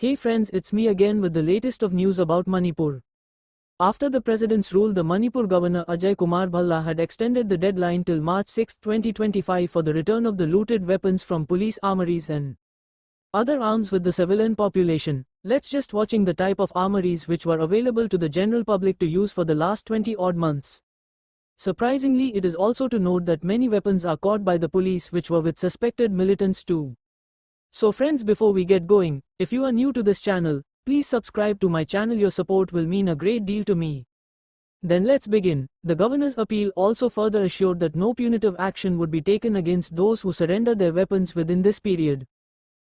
Hey friends, it's me again with the latest of news about Manipur. After the president's rule, the Manipur governor Ajay Kumar Bhalla had extended the deadline till March 6, 2025 for the return of the looted weapons from police armories and other arms with the civilian population. Let's just watching the type of armories which were available to the general public to use for the last 20 odd months. Surprisingly, it is also to note that many weapons are caught by the police which were with suspected militants too. So friends, before we get going, if you are new to this channel, please subscribe to my channel. Your support will mean a great deal to me. Then let's begin. The governor's appeal also further assured that no punitive action would be taken against those who surrender their weapons within this period,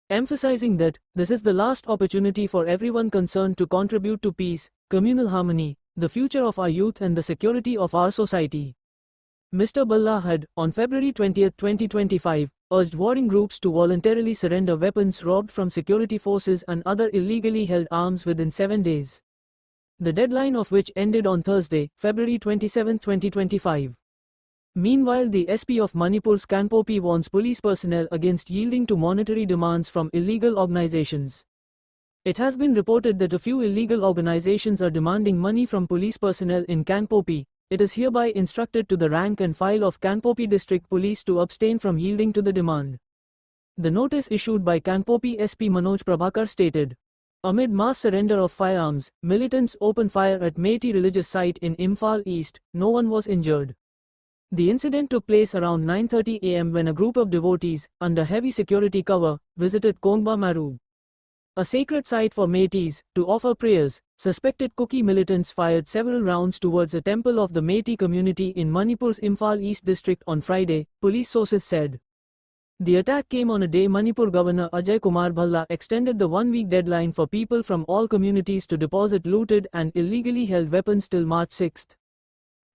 emphasizing that this is the last opportunity for everyone concerned to contribute to peace, communal harmony, the future of our youth and the security of our society. Mr. Bhalla had, on February 20, 2025, urged warring groups to voluntarily surrender weapons robbed from security forces and other illegally held arms within 7 days. The deadline of which ended on Thursday, February 27, 2025. Meanwhile, the SP of Manipur's Kanpopi warns police personnel against yielding to monetary demands from illegal organizations. It has been reported that a few illegal organizations are demanding money from police personnel in Kanpopi. It is hereby instructed to the rank and file of Kanpopi District Police to abstain from yielding to the demand. The notice issued by Kanpopi SP Manoj Prabhakar stated, amid mass surrender of firearms, militants opened fire at Meitei religious site in Imphal East. No one was injured. The incident took place around 9:30 am when a group of devotees, under heavy security cover, visited Kongba Maru, a sacred site for Meiteis, to offer prayers. Suspected Kuki militants fired several rounds towards a temple of the Meitei community in Manipur's Imphal East district on Friday, police sources said. The attack came on a day Manipur Governor Ajay Kumar Bhalla extended the one-week deadline for people from all communities to deposit looted and illegally held weapons till March 6.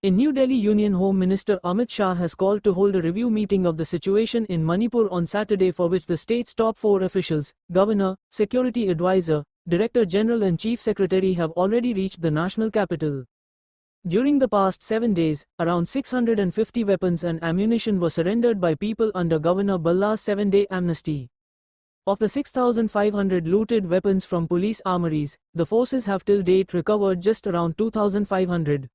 In New Delhi, Union Home Minister Amit Shah has called to hold a review meeting of the situation in Manipur on Saturday, for which the state's top 4 officials, Governor, Security Advisor, Director General and Chief Secretary have already reached the national capital. During the past 7 days, around 650 weapons and ammunition were surrendered by people under Governor Bhalla's 7-day amnesty. Of the 6,500 looted weapons from police armories, the forces have till date recovered just around 2,500.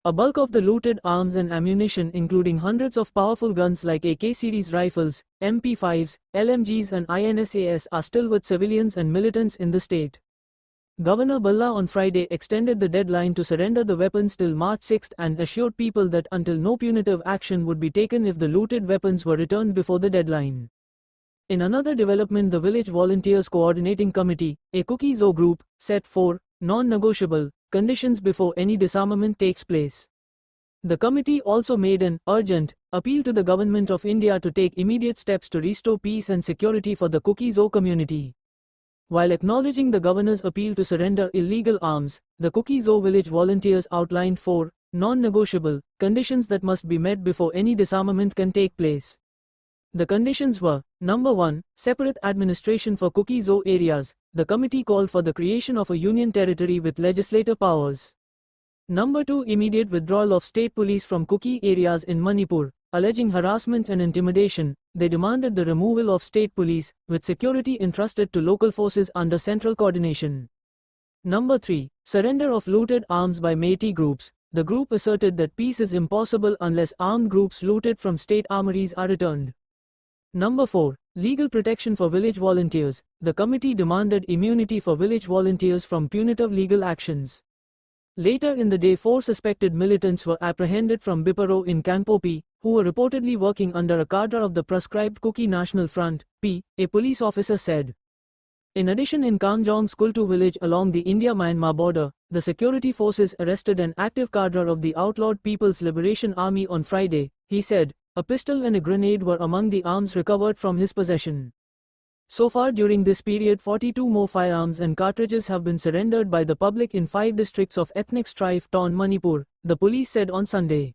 A bulk of the looted arms and ammunition, including hundreds of powerful guns like AK series rifles, MP5s, LMGs and INSAS, are still with civilians and militants in the state. Governor Bhalla on Friday extended the deadline to surrender the weapons till March 6 and assured people that until no punitive action would be taken if the looted weapons were returned before the deadline. In another development, the Village Volunteers Coordinating Committee, a Kuki Zo group, set 4 non-negotiable conditions before any disarmament takes place. The committee also made an urgent appeal to the Government of India to take immediate steps to restore peace and security for the Kuki Zo community. While acknowledging the governor's appeal to surrender illegal arms, the Kuki Zo village volunteers outlined 4 non-negotiable conditions that must be met before any disarmament can take place. The conditions were: number 1, separate administration for Kuki Zo areas. The committee called for the creation of a union territory with legislative powers. Number 2, immediate withdrawal of state police from Kuki areas in Manipur. Alleging harassment and intimidation, they demanded the removal of state police, with security entrusted to local forces under central coordination. Number 3, surrender of looted arms by Meitei groups. The group asserted that peace is impossible unless armed groups looted from state armories are returned. Number 4, legal protection for village volunteers. The committee demanded immunity for village volunteers from punitive legal actions. Later in the day, 4 suspected militants were apprehended from Biparo in Kanpopi, who were reportedly working under a cadre of the proscribed Kuki National Front, P, a police officer said. In addition, in Kangjong's Kultu village along the India-Myanmar border, the security forces arrested an active cadre of the outlawed People's Liberation Army on Friday, he said. A pistol and a grenade were among the arms recovered from his possession. So far during this period, 42 more firearms and cartridges have been surrendered by the public in 5 districts of ethnic strife-torn Manipur, the police said on Sunday.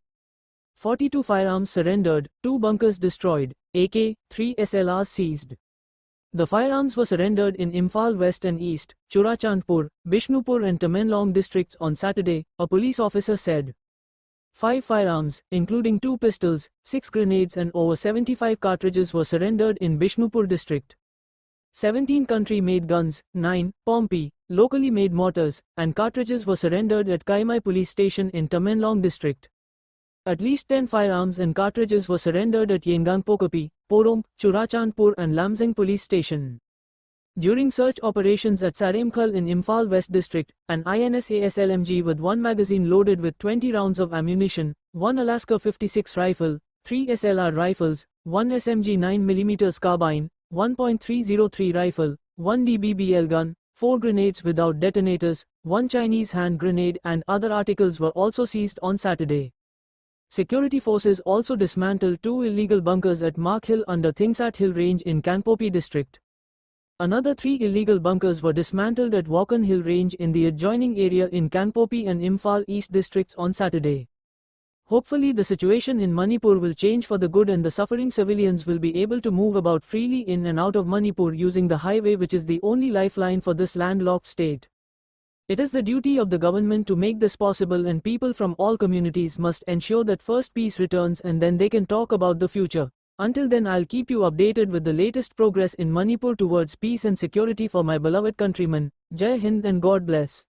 42 firearms surrendered, 2 bunkers destroyed, AK, 3 SLRs seized. The firearms were surrendered in Imphal West and East, Churachandpur, Bishnupur and Tamenlong districts on Saturday, a police officer said. 5 firearms, including 2 pistols, 6 grenades and over 75 cartridges were surrendered in Bishnupur district. 17 country-made guns, 9 Pompi, locally made mortars, and cartridges were surrendered at Kaimai police station in Tamenglong district. At least 10 firearms and cartridges were surrendered at Yengang-Pokapi, Poromp, Churachandpur and Lamsang police station. During search operations at Saremkhal in Imphal West District, an INSAS LMG with 1 magazine loaded with 20 rounds of ammunition, 1 Alaska 56 rifle, 3 SLR rifles, 1 SMG 9mm carbine, 1.303 rifle, 1 DBBL gun, 4 grenades without detonators, 1 Chinese hand grenade and other articles were also seized on Saturday. Security forces also dismantled 2 illegal bunkers at Mark Hill under Thingsat Hill Range in Kanpopi district. Another 3 illegal bunkers were dismantled at Wakan Hill Range in the adjoining area in Kanpopi and Imphal East districts on Saturday. Hopefully the situation in Manipur will change for the good and the suffering civilians will be able to move about freely in and out of Manipur using the highway, which is the only lifeline for this landlocked state. It is the duty of the government to make this possible, and people from all communities must ensure that first peace returns and then they can talk about the future. Until then, I'll keep you updated with the latest progress in Manipur towards peace and security for my beloved countrymen. Jai Hind and God bless.